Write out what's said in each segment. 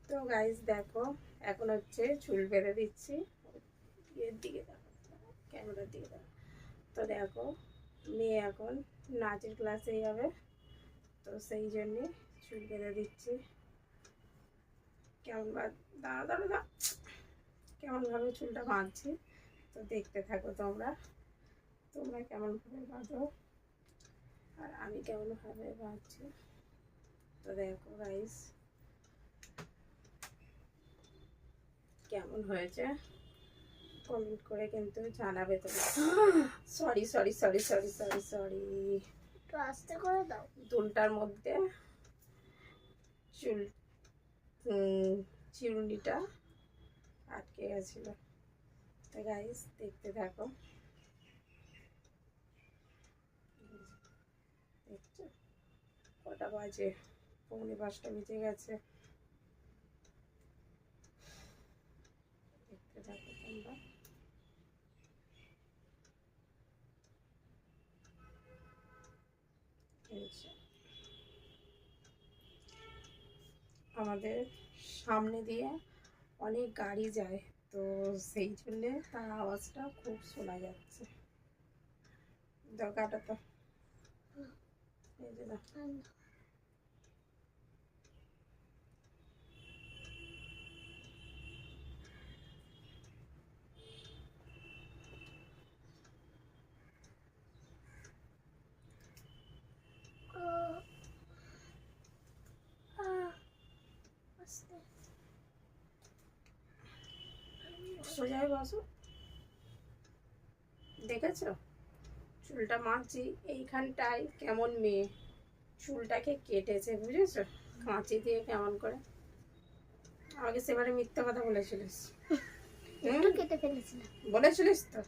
তো গাইস দেখো, এখন হচ্ছে চুল বেঁধে দিচ্ছি। এর দিকে দেখো, ক্যামেরার দিকে দেখো। তো দেখো, মেয়ে এখন নাচের ক্লাসে যাবে, তো সেই জন্যে চুল বেঁধে দিচ্ছি। কেমন দাঁড়া দাঁড়া দাঁড়া কেমনভাবে চুলটা বাঁধছি, তো দেখতে থাকো তোমরা কেমনভাবে বাঁধো আর আমি কেমনভাবে বাঁধছি। তো দেখো গাইস কেমন হয়েছে কমেন্ট করে কিন্তু জানাবে তোমরা। Sorry sorry sorry sorry sorry sorry একটু আস্তে করে দাও। দুলটার মধ্যে চিরুনিটা আটকে গেছিল। তো গাইস দেখতে থাকো। দেখছো কটা বাজে? 4:45 বেজে গেছে। দেখতে থাকো তোমরা। আমাদের সামনে দিয়ে অনেক গাড়ি যায়, তো সেই জন্যে তার আওয়াজটা খুব শোনা যাচ্ছে। দরকারটা তো এই যে দেখো। সোজাই বসো। দেখেছো চুলটা মারছি এইখানটায় কেমন মেয়ে চুলটাকে কেটেছে, বুঝেছো? কাঁচি দিয়ে কেমন করে। আমাকে সেবারে মিথ্যা কথা বলেছিলিস। একটু কেটে ফেলেছিলাম। বলেছিলিস তো?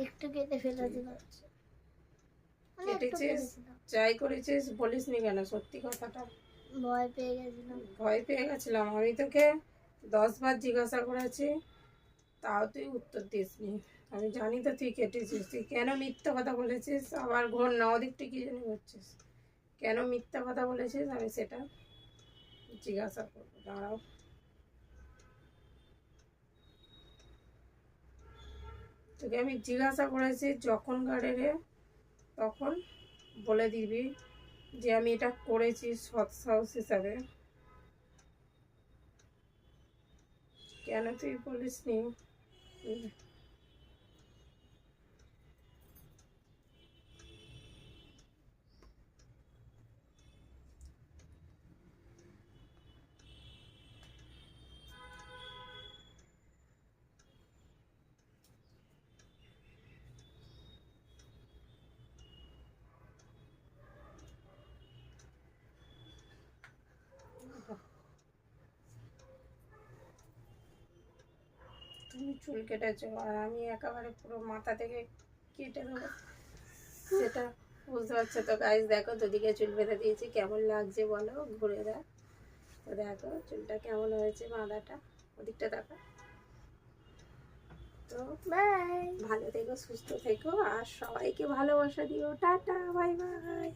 একটু কেটে ফেলেছিলাম। কেটেছিস, যাই করেছিস বলিস নি কেন সত্যি কথাটা? ভয় পেয়ে গেছিলাম। ভয় পেয়ে গেছিলাম। আমি তোকে 10 বার জিজ্ঞাসা করেছি, তাও তুই উত্তর দিসনি। আমি জানি তো তুই কেটেছিস। তুই কেন মিথ্যা কথা বলেছিস? আবার ঘর না ওদিকটা কি জানি করছিস, কেন মিথ্যা কথা বলেছিস আমি সেটা জিজ্ঞাসা করবো। দাঁড়াও, তোকে আমি জিজ্ঞাসা করেছি যখন গাড়িরে, তখন বলে দিবি যে আমি এটা করেছি সৎ সাহস হিসাবে। কেন তুই বলিস নি? তুমি চুল কেটেছো আর আমি একেবারে পুরো মাথা থেকে কেটে দেবো, সেটা বুঝতে পারছো তো গাইস? দেখো দুদিকে চুল বেঁধে দিয়েছি, কেমন লাগছে বলো? ঘুরে দেখ, তো দেখো চুলটা কেমন হয়েছে বাঁধাটা, ওদিকটা দেখো। তো বাই। ভালো থেকো, সুস্থ থেকো আর সবাইকে ভালোবাসা দিও। Tata, bye bye.